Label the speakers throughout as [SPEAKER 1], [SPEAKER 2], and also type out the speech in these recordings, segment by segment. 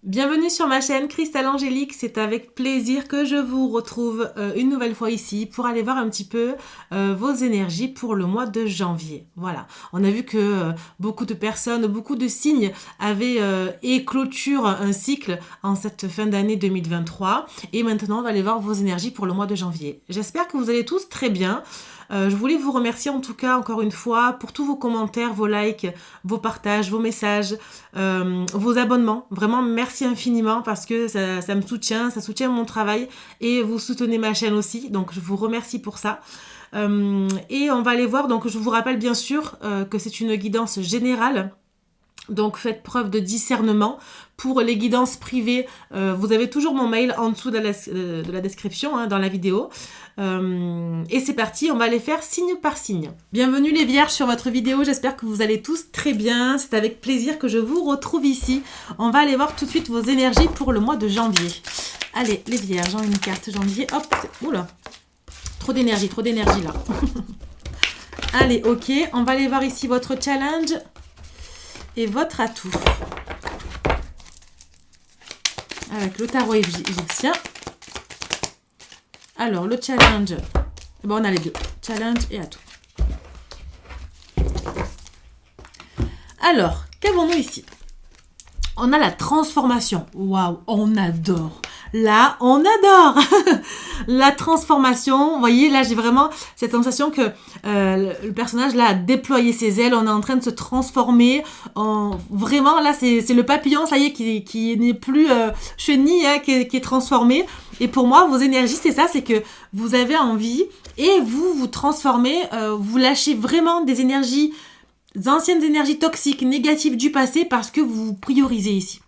[SPEAKER 1] Bienvenue sur ma chaîne Cristal Angélique, c'est avec plaisir que je vous retrouve une nouvelle fois ici pour aller voir un petit peu vos énergies pour le mois de janvier. Voilà, on a vu que beaucoup de personnes, beaucoup de signes avaient et clôturent un cycle en cette fin d'année 2023 et maintenant on va aller voir vos énergies pour le mois de janvier. J'espère que vous allez tous très bien. Je voulais vous remercier en tout cas encore une fois pour tous vos commentaires, vos likes, vos partages, vos messages, vos abonnements. Vraiment merci infiniment parce que ça me soutient, ça soutient mon travail et vous soutenez ma chaîne aussi. Donc je vous remercie pour ça. Et on va aller voir, donc je vous rappelle bien sûr que c'est une guidance générale. Donc faites preuve de discernement. Pour les guidances privées, vous avez toujours mon mail en dessous de la description, dans la vidéo. Et c'est parti, on va les faire signe par signe. Bienvenue les vierges sur votre vidéo, j'espère que vous allez tous très bien. C'est avec plaisir que je vous retrouve ici. On va aller voir tout de suite vos énergies pour le mois de janvier. Allez, les vierges, une carte janvier. Hop, oula, trop d'énergie là. Allez, ok, on va aller voir ici votre challenge et votre atout. Avec le tarot égyptien. Alors, le challenge. Bon, on a les deux. Challenge et atout. Alors, qu'avons-nous ici? On a la transformation. Waouh, on adore. Là, on adore la transformation. Vous voyez, là, j'ai vraiment cette sensation que le personnage, là, a déployé ses ailes. On est en train de se transformer. Vraiment, là, c'est le papillon, ça y est, qui n'est plus chenille, qui est transformé. Et pour moi, vos énergies, c'est ça, c'est que vous avez envie et vous vous transformez. Vous lâchez vraiment des énergies, des anciennes énergies toxiques, négatives du passé parce que vous vous priorisez ici.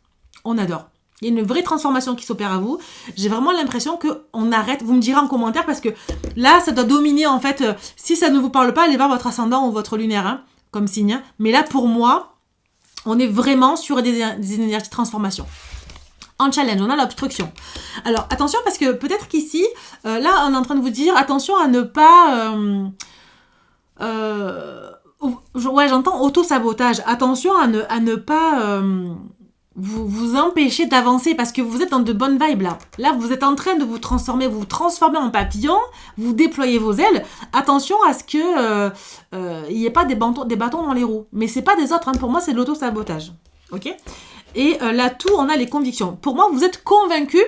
[SPEAKER 1] On adore. Il y a une vraie transformation qui s'opère à vous. J'ai vraiment l'impression qu'on arrête. Vous me direz en commentaire parce que là, ça doit dominer en fait. Si ça ne vous parle pas, allez voir votre ascendant ou votre lunaire comme signe. Mais là, pour moi, on est vraiment sur des énergies de transformation. En challenge, on a l'obstruction. Alors, attention parce que peut-être qu'ici, là, on est en train de vous dire attention à ne pas... ouais, j'entends auto-sabotage. Attention à ne pas... vous empêchez d'avancer parce que vous êtes dans de bonnes vibes là. Là, vous êtes en train de vous transformer en papillon, vous déployez vos ailes. Attention à ce que il n'y ait pas des bâtons dans les roues. Mais c'est pas des autres, pour moi c'est de l'auto-sabotage. Ok? Et l'atout, on a les convictions. Pour moi, vous êtes convaincus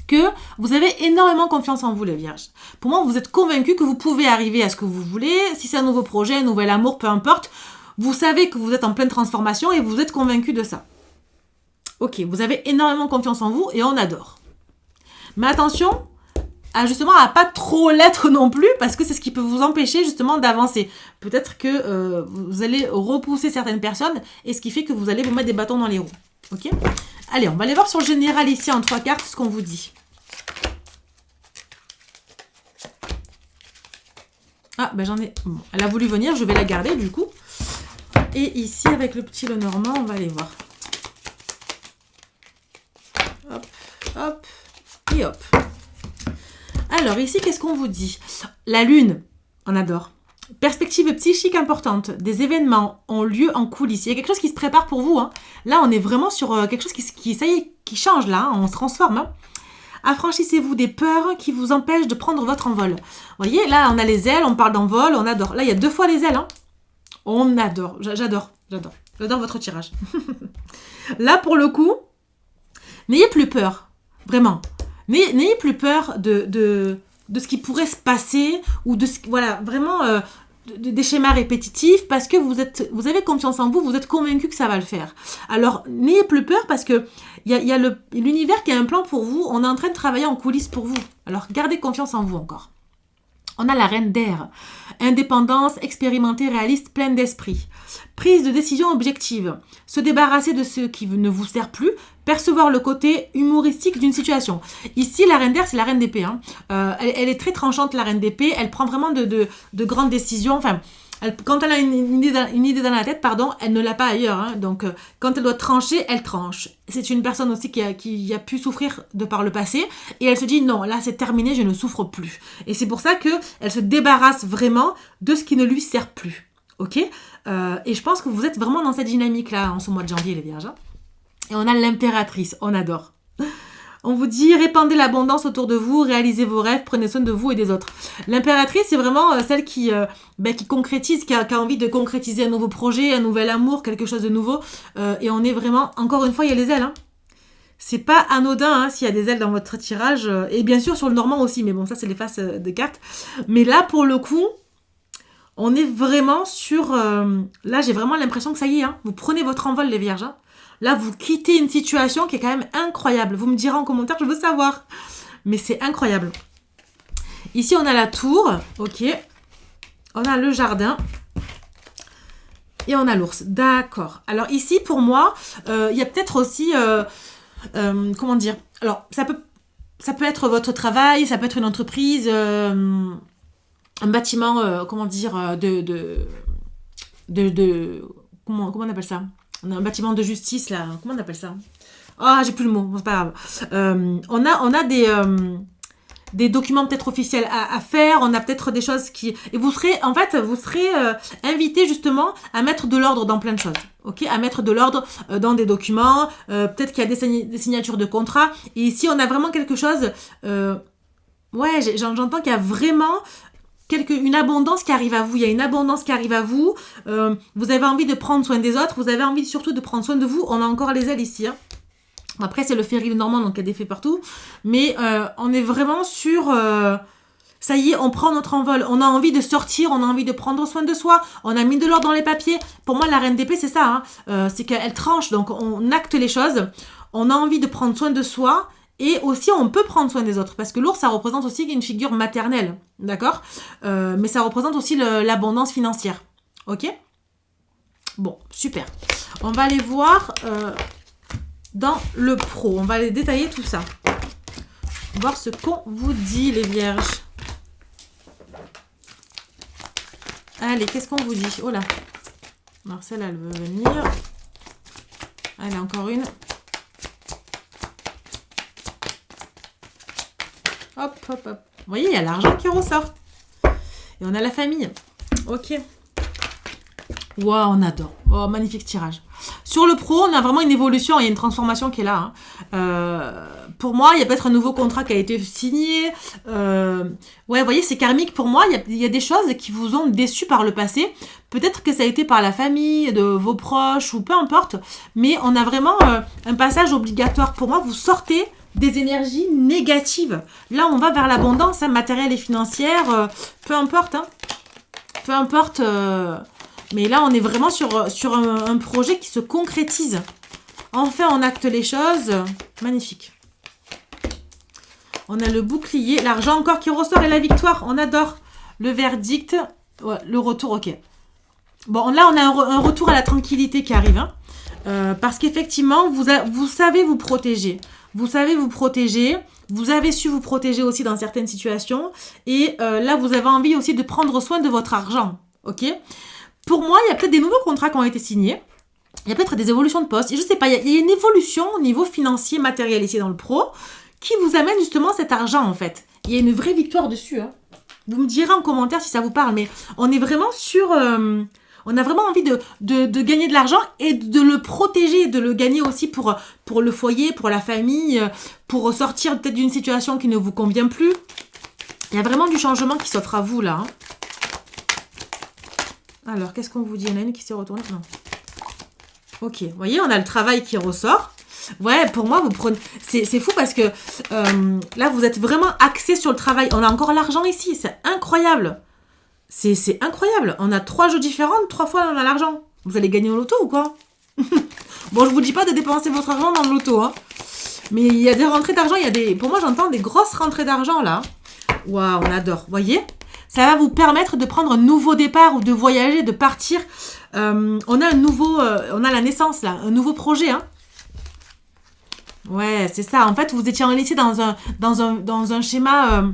[SPEAKER 1] que vous avez énormément confiance en vous les vierges. Pour moi, vous êtes convaincus que vous pouvez arriver à ce que vous voulez. Si c'est un nouveau projet, un nouvel amour, peu importe. Vous savez que vous êtes en pleine transformation et vous êtes convaincus de ça. Ok, vous avez énormément confiance en vous et on adore. Mais attention, justement, à pas trop l'être non plus, parce que c'est ce qui peut vous empêcher justement d'avancer. Peut-être que vous allez repousser certaines personnes, et ce qui fait que vous allez vous mettre des bâtons dans les roues. Ok? Allez, on va aller voir sur le général ici en 3 cartes ce qu'on vous dit. Ah, ben j'en ai... Bon, elle a voulu venir, je vais la garder du coup. Et ici, avec le petit Lenormand, on va aller voir. Hop, hop, et hop. Alors ici, qu'est-ce qu'on vous dit? La lune, on adore. Perspective psychique importante. Des événements ont lieu en coulisses. Il y a quelque chose qui se prépare pour vous. Là, on est vraiment sur quelque chose qui ça y est, qui change là. On se transforme. Affranchissez-vous des peurs qui vous empêchent de prendre votre envol. Vous voyez, là, on a les ailes, on parle d'envol, on adore. Là, il y a 2 fois les ailes. On adore. J'adore votre tirage. Là, pour le coup, n'ayez plus peur. Vraiment. N'ayez plus peur de ce qui pourrait se passer ou de ce, voilà, vraiment des schémas répétitifs parce que vous avez confiance en vous, vous êtes convaincu que ça va le faire. Alors, n'ayez plus peur parce que il y a l'univers qui a un plan pour vous, on est en train de travailler en coulisses pour vous. Alors, gardez confiance en vous encore. On a la reine d'air. Indépendance, expérimentée, réaliste, pleine d'esprit. Prise de décision objective. Se débarrasser de ce qui ne vous sert plus. Percevoir le côté humoristique d'une situation. Ici, la reine d'air, c'est la reine d'épée. Elle est très tranchante, la reine d'épée. Elle prend vraiment de grandes décisions. Enfin, quand elle a une idée dans la tête, elle ne l'a pas ailleurs. Donc, quand elle doit trancher, elle tranche. C'est une personne aussi qui a pu souffrir de par le passé. Et elle se dit, non, là, c'est terminé, je ne souffre plus. Et c'est pour ça qu'elle se débarrasse vraiment de ce qui ne lui sert plus. Ok? Et je pense que vous êtes vraiment dans cette dynamique-là en ce mois de janvier, les vierges. Et on a l'impératrice, on adore. On vous dit, répandez l'abondance autour de vous, réalisez vos rêves, prenez soin de vous et des autres. L'impératrice, c'est vraiment celle qui concrétise, qui a envie de concrétiser un nouveau projet, un nouvel amour, quelque chose de nouveau. Et on est vraiment, encore une fois, il y a les ailes. Hein. C'est pas anodin s'il y a des ailes dans votre tirage. Et bien sûr, sur le normand aussi, mais bon, ça, c'est les faces de cartes. Mais là, pour le coup, on est vraiment sur... là, j'ai vraiment l'impression que ça y est, vous prenez votre envol, les vierges. Là, vous quittez une situation qui est quand même incroyable. Vous me direz en commentaire, je veux savoir. Mais c'est incroyable. Ici, on a la tour. Ok. On a le jardin. Et on a l'ours. D'accord. Alors ici, pour moi, il y a peut-être aussi... comment dire? Alors, ça peut être votre travail, ça peut être une entreprise, un bâtiment, comment dire, comment on appelle ça? On a un bâtiment de justice, là. Comment on appelle ça? Ah, j'ai plus le mot. C'est pas grave. On a des documents peut-être officiels à faire. On a peut-être des choses qui... Et vous serez invité justement à mettre de l'ordre dans plein de choses. Ok, à mettre de l'ordre dans des documents. Peut-être qu'il y a des signatures de contrats. Et ici, on a vraiment quelque chose... ouais, j'entends qu'il y a vraiment... une abondance qui arrive à vous, il y a une abondance qui arrive à vous, vous avez envie de prendre soin des autres, vous avez envie surtout de prendre soin de vous, on a encore les ailes ici. Après c'est le ferry normand donc il y a des faits partout, mais on est vraiment sur, ça y est, on prend notre envol, on a envie de sortir, on a envie de prendre soin de soi, on a mis de l'ordre dans les papiers. Pour moi la reine d'épée c'est ça, c'est qu'elle tranche, donc on acte les choses, on a envie de prendre soin de soi. Et aussi, on peut prendre soin des autres. Parce que l'ours, ça représente aussi une figure maternelle. D'accord mais ça représente aussi l'abondance financière. Ok? Bon, super. On va aller voir dans le pro. On va aller détailler tout ça. Voir ce qu'on vous dit, les vierges. Allez, qu'est-ce qu'on vous dit? Oh là. Marcel, elle veut venir. Allez, encore une. Hop, hop, hop. Vous voyez, il y a l'argent qui ressort. Et on a la famille. Ok. Waouh, on adore. Oh, magnifique tirage. Sur le pro, on a vraiment une évolution. Il y a une transformation qui est là. Pour moi, il y a peut-être un nouveau contrat qui a été signé. Ouais, vous voyez, c'est karmique. Pour moi, il y a des choses qui vous ont déçu par le passé. Peut-être que ça a été par la famille, de vos proches, ou peu importe. Mais on a vraiment un passage obligatoire. Pour moi, vous sortez des énergies négatives. Là, on va vers l'abondance matérielle et financière. Peu importe. Peu importe. Mais là, on est vraiment sur un projet qui se concrétise. Enfin, on acte les choses. Magnifique. On a le bouclier. L'argent encore qui ressort et la victoire. On adore. Le verdict. Ouais, le retour, ok. Bon, là, on a un retour à la tranquillité qui arrive. Parce qu'effectivement, vous savez vous protéger. Vous savez vous protéger. Vous avez su vous protéger aussi dans certaines situations. Et là, vous avez envie aussi de prendre soin de votre argent. Ok ? Pour moi, il y a peut-être des nouveaux contrats qui ont été signés. Il y a peut-être des évolutions de poste. Et je ne sais pas, il y a une évolution au niveau financier, matériel ici dans le pro, qui vous amène justement cet argent en fait. Il y a une vraie victoire dessus. Vous me direz en commentaire si ça vous parle, mais on est vraiment sur... on a vraiment envie de gagner de l'argent et de le protéger, de le gagner aussi pour le foyer, pour la famille, pour sortir peut-être d'une situation qui ne vous convient plus. Il y a vraiment du changement qui s'offre à vous là. Alors, qu'est-ce qu'on vous dit? Il y en a une qui s'est retournée? Non. Ok, vous voyez, on a le travail qui ressort. Ouais, pour moi, vous prenez... C'est fou parce que là, vous êtes vraiment axé sur le travail. On a encore l'argent ici, c'est incroyable. C'est incroyable. On a 3 jeux différents, 3 fois on a l'argent. Vous allez gagner au loto ou quoi? Bon, je vous dis pas de dépenser votre argent dans le loto. Mais il y a des rentrées d'argent. Pour moi, j'entends des grosses rentrées d'argent là. Waouh, on adore. Vous voyez? Ça va vous permettre de prendre un nouveau départ ou de voyager, de partir. On a la naissance là, un nouveau projet. Ouais, c'est ça. En fait, vous étiez enlisé dans un schéma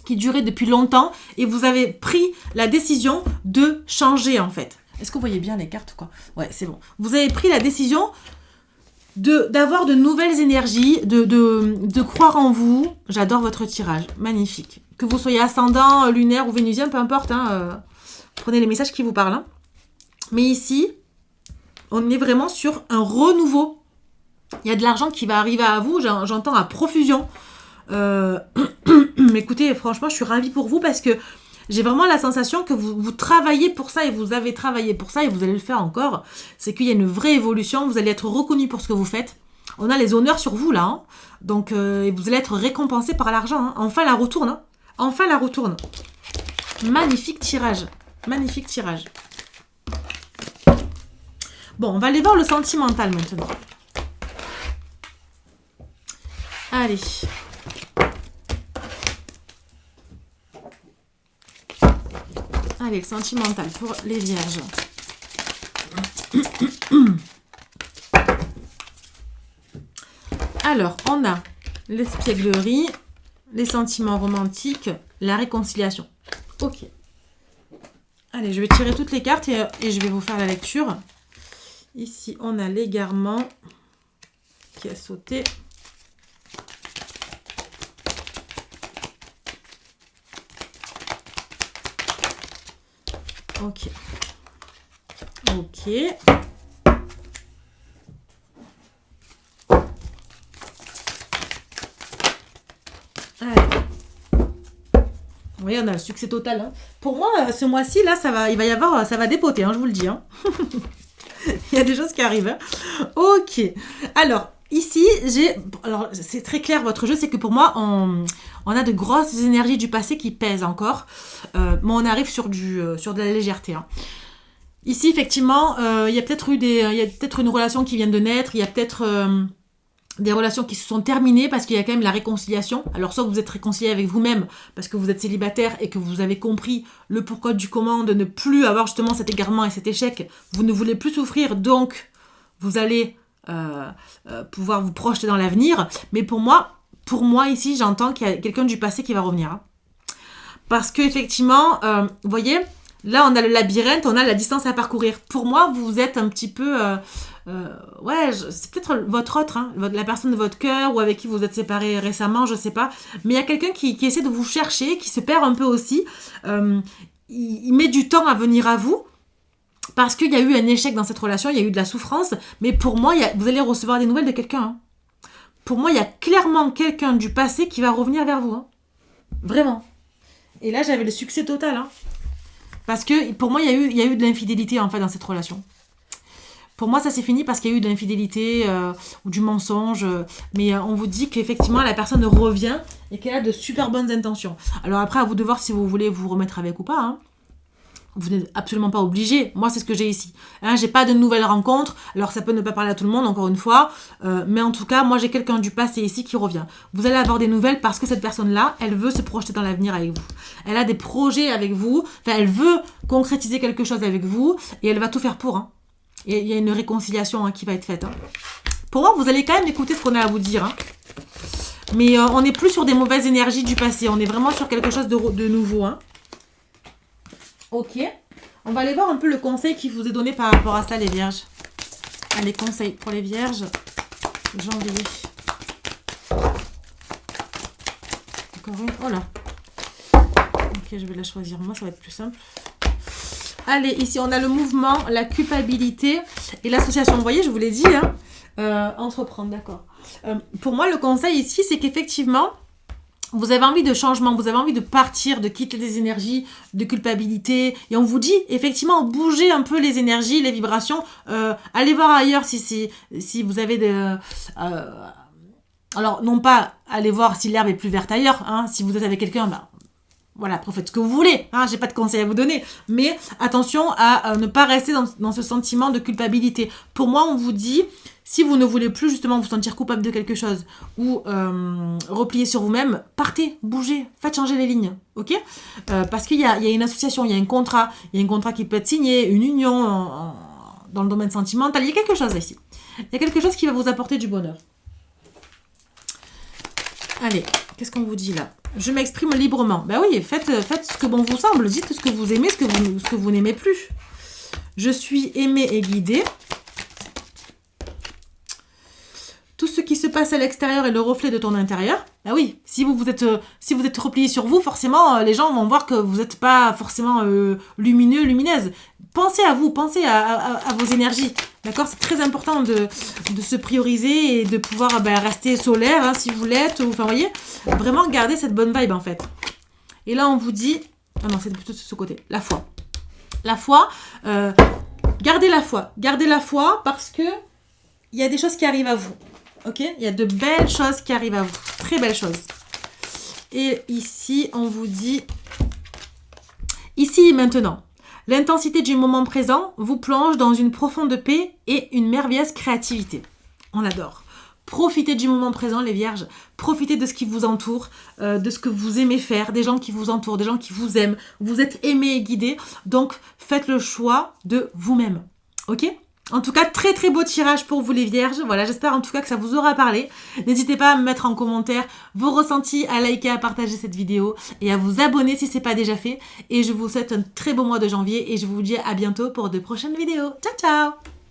[SPEAKER 1] qui durait depuis longtemps et vous avez pris la décision de changer en fait. Est-ce que vous voyez bien les cartes ou quoi? Ouais, c'est bon. Vous avez pris la décision d'avoir de nouvelles énergies, de croire en vous. J'adore votre tirage, magnifique. Que vous soyez ascendant, lunaire ou vénusien, peu importe. Prenez les messages qui vous parlent. Mais ici, on est vraiment sur un renouveau. Il y a de l'argent qui va arriver à vous, j'entends à profusion. Écoutez, franchement, je suis ravie pour vous parce que j'ai vraiment la sensation que vous travaillez pour ça et vous avez travaillé pour ça et vous allez le faire encore. C'est qu'il y a une vraie évolution, vous allez être reconnu pour ce que vous faites. On a les honneurs sur vous là, hein. Donc vous allez être récompensé par l'argent. Hein. Enfin la retourne, hein. Enfin la retourne. Magnifique tirage, magnifique tirage. Bon, on va aller voir le sentimental maintenant. Allez. Allez, le sentimental pour les vierges. Alors, on a l'espièglerie, les sentiments romantiques, la réconciliation. Ok. Allez, je vais tirer toutes les cartes et je vais vous faire la lecture. Ici, on a l'égarement qui a sauté. Ok. Ok. Allez. Vous voyez, on a le succès total. Hein. Pour moi, ce mois-ci, là, ça va dépoter, hein, je vous le dis. Hein. Il y a des choses qui arrivent. Hein. Ok. Alors, ici, alors, c'est très clair, votre jeu, c'est que pour moi, on a de grosses énergies du passé qui pèsent encore. Mais on arrive sur de la légèreté. Hein. Ici, effectivement, il y a peut-être une relation qui vient de naître. Il y a peut-être des relations qui se sont terminées parce qu'il y a quand même la réconciliation. Alors, soit vous êtes réconcilié avec vous-même parce que vous êtes célibataire et que vous avez compris le pourquoi du comment de ne plus avoir justement cet égarement et cet échec. Vous ne voulez plus souffrir, donc vous allez pouvoir vous projeter dans l'avenir. Mais pour moi ici, j'entends qu'il y a quelqu'un du passé qui va revenir. Hein. Parce qu'effectivement, vous voyez, là, on a le labyrinthe, on a la distance à parcourir. Pour moi, vous êtes un petit peu... c'est peut-être votre autre, hein, la personne de votre cœur ou avec qui vous êtes séparés récemment, je sais pas. Mais il y a quelqu'un qui essaie de vous chercher, qui se perd un peu aussi. Il met du temps à venir à vous. Parce qu'il y a eu un échec dans cette relation, il y a eu de la souffrance. Mais pour moi, vous allez recevoir des nouvelles de quelqu'un. Hein. Pour moi, il y a clairement quelqu'un du passé qui va revenir vers vous. Hein. Vraiment. Et là, j'avais le succès total. Hein. Parce que pour moi, il y a eu de l'infidélité en fait dans cette relation. Pour moi, ça s'est fini parce qu'il y a eu de l'infidélité ou du mensonge. Mais on vous dit qu'effectivement, la personne revient et qu'elle a de super bonnes intentions. Alors après, à vous de voir si vous voulez vous remettre avec ou pas. Hein. Vous n'êtes absolument pas obligé. Moi, c'est ce que j'ai ici. Hein, j'ai pas de nouvelles rencontres. Alors, ça peut ne pas parler à tout le monde, encore une fois. Mais en tout cas, moi, j'ai quelqu'un du passé ici qui revient. Vous allez avoir des nouvelles parce que cette personne-là, elle veut se projeter dans l'avenir avec vous. Elle a des projets avec vous. Enfin, elle veut concrétiser quelque chose avec vous. Et elle va tout faire pour. Hein. Et il y a une réconciliation qui va être faite. Hein. Pour moi, vous allez quand même écouter ce qu'on a à vous dire. Hein. Mais on n'est plus sur des mauvaises énergies du passé. On est vraiment sur quelque chose de nouveau. Hein. Ok. On va aller voir un peu le conseil qui vous est donné par rapport à ça, les vierges. Allez, conseils pour les vierges. Janvier. Encore une. Oh là. Ok, je vais la choisir. Moi, ça va être plus simple. Allez, ici, on a le mouvement, la culpabilité et l'association. Vous voyez, je vous l'ai dit. Hein. Entreprendre, d'accord. Pour moi, le conseil ici, c'est qu'effectivement... Vous avez envie de changement, vous avez envie de partir, de quitter des énergies de culpabilité. Et on vous dit, effectivement, bougez un peu les énergies, les vibrations. Allez voir ailleurs si vous avez des... alors, non pas aller voir si l'herbe est plus verte ailleurs. Hein, si vous êtes avec quelqu'un, voilà, après faites ce que vous voulez. Hein, j'ai pas de conseils à vous donner. Mais attention à ne pas rester dans ce sentiment de culpabilité. Pour moi, on vous dit... Si vous ne voulez plus justement vous sentir coupable de quelque chose ou replier sur vous-même, partez, bougez, faites changer les lignes, ok ? Parce qu'il y a une association, il y a un contrat qui peut être signé, une union dans le domaine sentimental, il y a quelque chose ici. Il y a quelque chose qui va vous apporter du bonheur. Allez, qu'est-ce qu'on vous dit là ? Je m'exprime librement. Ben oui, faites ce que bon vous semble, dites ce que vous aimez, ce que vous n'aimez plus. Je suis aimée et guidée. Tout ce qui se passe à l'extérieur est le reflet de ton intérieur. Ah oui, si vous êtes replié sur vous, forcément, les gens vont voir que vous n'êtes pas forcément lumineux, lumineuse. Pensez à vous, pensez à vos énergies. D'accord? C'est très important de se prioriser et de pouvoir rester solaire hein, si vous l'êtes. Enfin, vous voyez, vraiment garder cette bonne vibe en fait. Et là, on vous dit... Ah non, c'est plutôt de ce côté. La foi. La foi, gardez la foi. Gardez la foi parce que il y a des choses qui arrivent à vous. Ok? Il y a de belles choses qui arrivent à vous. Très belles choses. Et ici, on vous dit... Ici et maintenant. L'intensité du moment présent vous plonge dans une profonde paix et une merveilleuse créativité. On adore. Profitez du moment présent, les vierges. Profitez de ce qui vous entoure, de ce que vous aimez faire, des gens qui vous entourent, des gens qui vous aiment. Vous êtes aimés et guidés, donc faites le choix de vous-même. Ok ? En tout cas, très très beau tirage pour vous les vierges. Voilà, j'espère en tout cas que ça vous aura parlé. N'hésitez pas à me mettre en commentaire vos ressentis, à liker, à partager cette vidéo et à vous abonner si ce n'est pas déjà fait. Et je vous souhaite un très beau mois de janvier et je vous dis à bientôt pour de prochaines vidéos. Ciao ciao!